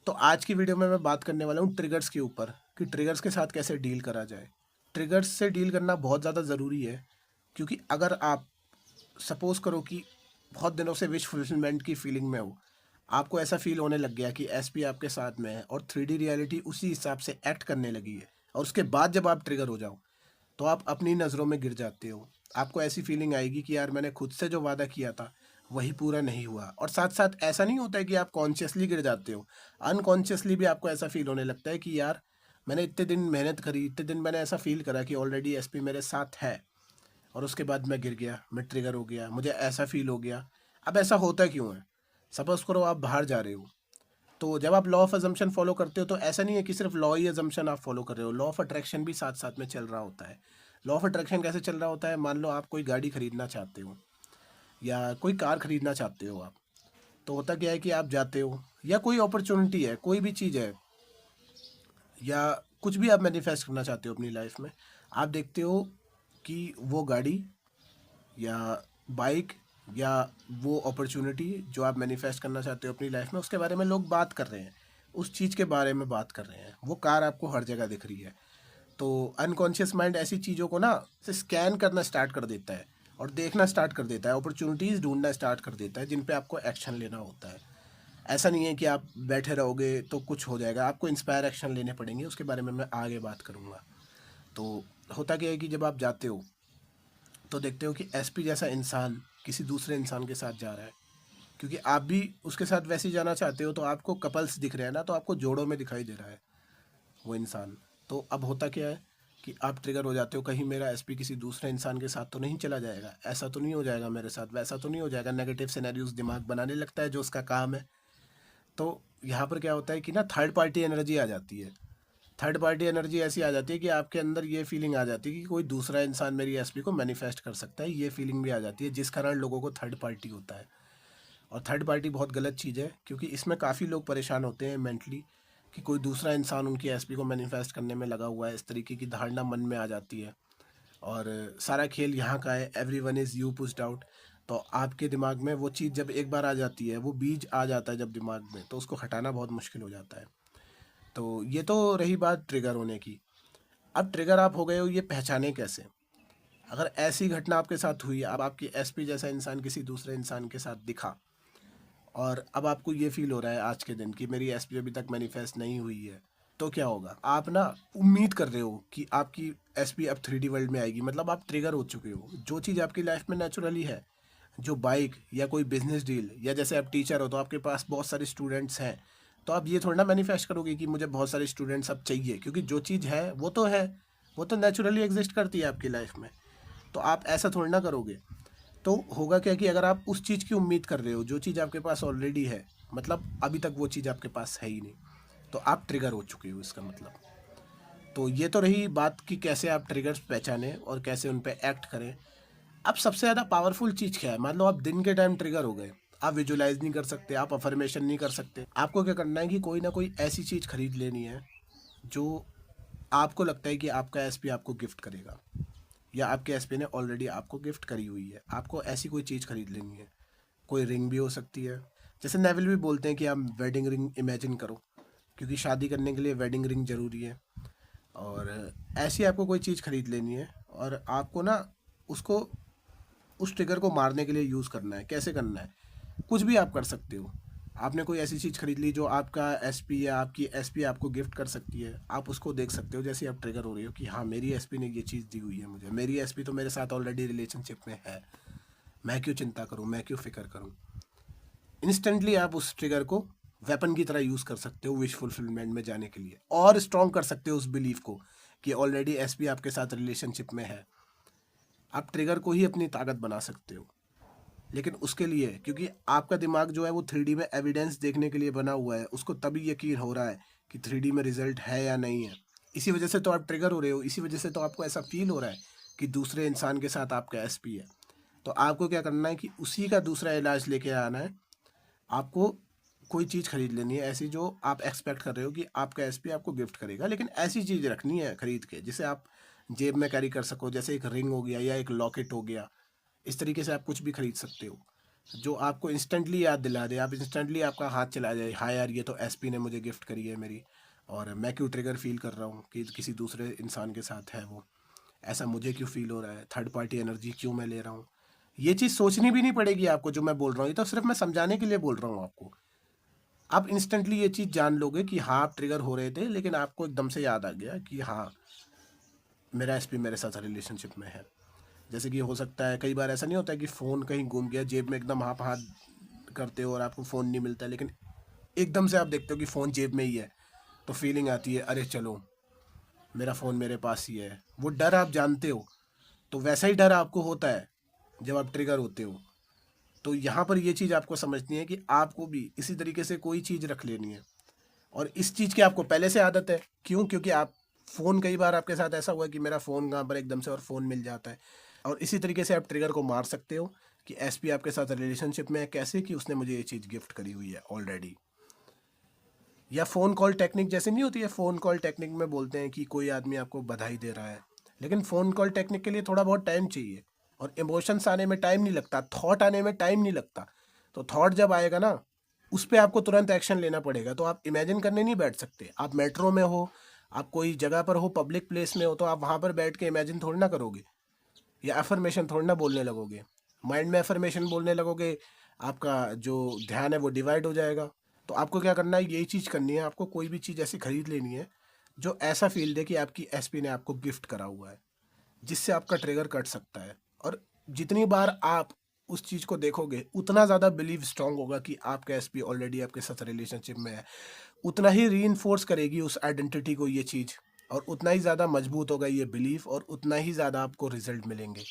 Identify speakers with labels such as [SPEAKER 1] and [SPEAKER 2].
[SPEAKER 1] तो आज की वीडियो में मैं बात करने वाला हूँ ट्रिगर्स के ऊपर कि ट्रिगर्स के साथ कैसे डील करा जाए। ट्रिगर्स से डील करना बहुत ज़्यादा ज़रूरी है, क्योंकि अगर आप सपोज़ करो कि बहुत दिनों से विश फुलफिलमेंट की फीलिंग में हो, आपको ऐसा फील होने लग गया कि एसपी आपके साथ में है और 3D रियलिटी उसी हिसाब से एक्ट करने लगी है, और उसके बाद जब आप ट्रिगर हो जाओ तो आप अपनी नज़रों में गिर जाते हो। आपको ऐसी फीलिंग आएगी कि यार मैंने खुद से जो वादा किया था वही पूरा नहीं हुआ। और साथ साथ ऐसा नहीं होता है कि आप कॉन्शियसली गिर जाते हो, अनकॉन्शियसली भी आपको ऐसा फील होने लगता है कि यार मैंने इतने दिन मेहनत करी, इतने दिन मैंने ऐसा फील करा कि ऑलरेडी एसपी मेरे साथ है, और उसके बाद मैं गिर गया, मैं ट्रिगर हो गया, मुझे ऐसा फील हो गया। अब ऐसा होता क्यों है? सपोज करो आप बाहर जा रहे हो, तो जब आप लॉ ऑफ अजम्पशन फॉलो करते हो तो ऐसा नहीं है कि सिर्फ लॉ ही अजम्पशन आप फॉलो कर रहे हो, लॉ ऑफ अट्रैक्शन भी साथ साथ में चल रहा होता है। लॉ ऑफ अट्रैक्शन कैसे चल रहा होता है? मान लो आप कोई गाड़ी खरीदना चाहते हो या कोई कार खरीदना चाहते हो आप, तो होता क्या है कि आप जाते हो, या कोई अपॉर्चुनिटी है, कोई भी चीज़ है, या कुछ भी आप मैनिफेस्ट करना चाहते हो अपनी लाइफ में, आप देखते हो कि वो गाड़ी या बाइक या वो अपॉर्चुनिटी जो आप मैनिफेस्ट करना चाहते हो अपनी लाइफ में, उसके बारे में लोग बात कर रहे हैं, उस चीज़ के बारे में बात कर रहे हैं, वो कार आपको हर जगह दिख रही है। तो अनकॉन्शियस माइंड ऐसी चीज़ों को ना से स्कैन करना स्टार्ट कर देता है और देखना स्टार्ट कर देता है, अपॉर्चुनिटीज़ ढूंढना स्टार्ट कर देता है जिन पे आपको एक्शन लेना होता है। ऐसा नहीं है कि आप बैठे रहोगे तो कुछ हो जाएगा, आपको इंस्पायर एक्शन लेने पड़ेंगे, उसके बारे में मैं आगे बात करूँगा। तो होता क्या है कि जब आप जाते हो तो देखते हो कि एसपी जैसा इंसान किसी दूसरे इंसान के साथ जा रहा है, क्योंकि आप भी उसके साथ वैसे ही जाना चाहते हो, तो आपको कपल्स दिख रहे हैं ना, तो आपको जोड़ों में दिखाई दे रहा है वो इंसान। तो अब होता क्या है कि आप ट्रिगर हो जाते हो, कहीं मेरा एसपी किसी दूसरे इंसान के साथ तो नहीं चला जाएगा, ऐसा तो नहीं हो जाएगा मेरे साथ, वैसा तो नहीं हो जाएगा, नेगेटिव सिनेरियोज दिमाग बनाने लगता है जो उसका काम है। तो यहाँ पर क्या होता है कि ना थर्ड पार्टी एनर्जी आ जाती है। थर्ड पार्टी एनर्जी ऐसी आ जाती है कि आपके अंदर ये फीलिंग आ जाती है कि कोई दूसरा इंसान मेरी एसपी को मैनिफेस्ट कर सकता है, ये फीलिंग भी आ जाती है, जिस कारण लोगों को थर्ड पार्टी होता है। और थर्ड पार्टी बहुत गलत चीज़ है, क्योंकि इसमें काफ़ी लोग परेशान होते हैं मेंटली कि कोई दूसरा इंसान उनकी एसपी को मैनिफेस्ट करने में लगा हुआ है, इस तरीके की धारणा मन में आ जाती है। और सारा खेल यहाँ का है, every one is you pushed out. तो आपके दिमाग में वो चीज़ जब एक बार आ जाती है, वो बीज आ जाता है जब दिमाग में, तो उसको हटाना बहुत मुश्किल हो जाता है। तो ये तो रही बात ट्रिगर होने की। अब ट्रिगर आप हो गए हो, ये पहचाने कैसे? अगर ऐसी घटना आपके साथ हुई, अब आपकी एसपी जैसा इंसान किसी दूसरे इंसान के साथ दिखा, और अब आपको ये फील हो रहा है आज के दिन कि मेरी एसपी अभी तक मैनिफेस्ट नहीं हुई है, तो क्या होगा? आप ना उम्मीद कर रहे हो कि आपकी एसपी अब 3D वर्ल्ड में आएगी, मतलब आप ट्रिगर हो चुके हो। जो चीज़ आपकी लाइफ में नेचुरली है, जो बाइक या कोई बिजनेस डील, या जैसे आप टीचर हो तो आपके पास बहुत सारे स्टूडेंट्स हैं, तो आप ये थोड़ा ना मैनिफेस्ट करोगे कि मुझे बहुत सारे स्टूडेंट्स अब चाहिए, क्योंकि जो चीज़ है वो तो है, वो तो नेचुरली एग्जिस्ट करती है आपकी लाइफ में। तो आप ऐसा थोड़ा ना करोगे। तो होगा क्या कि अगर आप उस चीज़ की उम्मीद कर रहे हो जो चीज़ आपके पास ऑलरेडी है, मतलब अभी तक वो चीज़ आपके पास है ही नहीं, तो आप ट्रिगर हो चुके हो इसका मतलब। तो ये तो रही बात कि कैसे आप ट्रिगर्स पहचानें और कैसे उन पे एक्ट करें। अब सबसे ज़्यादा पावरफुल चीज़ क्या है? मान लो आप दिन के टाइम ट्रिगर हो गए, आप विजुलाइज नहीं कर सकते, आप अफर्मेशन नहीं कर सकते, आपको क्या करना है कि कोई ना कोई ऐसी चीज़ खरीद लेनी है जो आपको लगता है कि आपका एसपी आपको गिफ्ट करेगा, या आपके एसपी ने ऑलरेडी आपको गिफ्ट करी हुई है। आपको ऐसी कोई चीज़ खरीद लेनी है, कोई रिंग भी हो सकती है, जैसे नेवल भी बोलते हैं कि आप वेडिंग रिंग इमेजिन करो, क्योंकि शादी करने के लिए वेडिंग रिंग ज़रूरी है। और ऐसी आपको कोई चीज़ खरीद लेनी है, और आपको ना उसको उस ट्रिगर को मारने के लिए यूज़ करना है। कैसे करना है? कुछ भी आप कर सकते हो। आपने कोई ऐसी चीज़ खरीद ली जो आपका एसपी या आपकी एसपी आपको गिफ्ट कर सकती है, आप उसको देख सकते हो जैसे आप ट्रिगर हो रही हो कि हाँ मेरी एसपी ने ये चीज़ दी हुई है मुझे, मेरी एसपी तो मेरे साथ ऑलरेडी रिलेशनशिप में है, मैं क्यों चिंता करूँ, मैं क्यों फिक्र करूँ। इंस्टेंटली आप उस ट्रिगर को वेपन की तरह यूज़ कर सकते हो विश फुलफिलमेंट में जाने के लिए, और स्ट्रॉन्ग कर सकते हो उस बिलीफ को कि ऑलरेडी एसपी आपके साथ रिलेशनशिप में है। आप ट्रिगर को ही अपनी ताकत बना सकते हो, लेकिन उसके लिए, क्योंकि आपका दिमाग जो है वो 3D में एविडेंस देखने के लिए बना हुआ है, उसको तभी यकीन हो रहा है कि 3D में रिजल्ट है या नहीं है। इसी वजह से तो आप ट्रिगर हो रहे हो, इसी वजह से तो आपको ऐसा फील हो रहा है कि दूसरे इंसान के साथ आपका एसपी है। तो आपको क्या करना है कि उसी का दूसरा इलाज लेके आना है। आपको कोई चीज़ खरीद लेनी है ऐसी जो आप एक्सपेक्ट कर रहे हो कि आपका एसपी आपको गिफ्ट करेगा, लेकिन ऐसी चीज़ रखनी है खरीद के जिसे आप जेब में कैरी कर सको, जैसे एक रिंग हो गया या एक लॉकेट हो गया। इस तरीके से आप कुछ भी खरीद सकते हो। जो आपको इंस्टेंटली याद दिला दे, आप इंस्टेंटली आपका हाथ चला जाए, हाँ यार ये तो एसपी ने मुझे गिफ्ट करी है मेरी, और मैं क्यों ट्रिगर फील कर रहा हूँ कि किसी दूसरे इंसान के साथ है वो, ऐसा मुझे क्यों फील हो रहा है, थर्ड पार्टी एनर्जी क्यों मैं ले रहा हूँ। ये चीज़ सोचनी भी नहीं पड़ेगी आपको, जो मैं बोल रहा हूँ ये तो सिर्फ मैं समझाने के लिए बोल रहा हूँ आपको। आप इंस्टेंटली ये चीज़ जान लोगे कि हाँ आप ट्रिगर हो रहे थे, लेकिन आपको एकदम से याद आ गया कि हाँ मेरा एसपी मेरे साथ रिलेशनशिप में है। जैसे कि हो सकता है कई बार ऐसा नहीं होता है कि फ़ोन कहीं गुम गया, जेब में एकदम आप हाथ करते हो और आपको फ़ोन नहीं मिलता है, लेकिन एकदम से आप देखते हो कि फ़ोन जेब में ही है, तो फीलिंग आती है अरे चलो मेरा फ़ोन मेरे पास ही है, वो डर आप जानते हो। तो वैसा ही डर आपको होता है जब आप ट्रिगर होते हो। तो यहाँ पर ये चीज़ आपको समझनी है कि आपको भी इसी तरीके से कोई चीज़ रख लेनी है, और इस चीज़ की आपको पहले से आदत है। क्यों? क्योंकि आप फ़ोन, कई बार आपके साथ ऐसा हुआ है कि मेरा फ़ोन कहाँ पर एकदम से और फ़ोन मिल जाता है। और इसी तरीके से आप ट्रिगर को मार सकते हो कि एसपी आपके साथ रिलेशनशिप में है कैसे, कि उसने मुझे ये चीज़ गिफ्ट करी हुई है ऑलरेडी। या फ़ोन कॉल टेक्निक जैसे नहीं होती है, फ़ोन कॉल टेक्निक में बोलते हैं कि कोई आदमी आपको बधाई दे रहा है, लेकिन फ़ोन कॉल टेक्निक के लिए थोड़ा बहुत टाइम चाहिए, और इमोशंस आने में टाइम नहीं लगता, थॉट आने में टाइम नहीं लगता। तो थॉट जब आएगा ना, उस पर आपको तुरंत एक्शन लेना पड़ेगा। तो आप इमेजिन करने नहीं बैठ सकते। आप मेट्रो में हो, आप कोई जगह पर हो, पब्लिक प्लेस में हो, तो आप वहाँ पर बैठ के इमेजिन थोड़ी ना करोगे, या अफर्मेशन थोड़ी ना बोलने लगोगे। माइंड में अफर्मेशन बोलने लगोगे, आपका जो ध्यान है वो डिवाइड हो जाएगा। तो आपको क्या करना है, यही चीज़ करनी है। आपको कोई भी चीज़ ऐसी खरीद लेनी है जो ऐसा फील दे कि आपकी एसपी ने आपको गिफ्ट करा हुआ है, जिससे आपका ट्रिगर कट सकता है। और जितनी बार आप उस चीज़ को देखोगे, उतना ज़्यादा बिलीव स्ट्रांग होगा कि आपका एसपी ऑलरेडी आपके साथ रिलेशनशिप में है। उतना ही रीइंफोर्स करेगी उस आइडेंटिटी को ये चीज़, और उतना ही ज़्यादा मजबूत होगा ये बिलीफ, और उतना ही ज़्यादा आपको रिजल्ट मिलेंगे।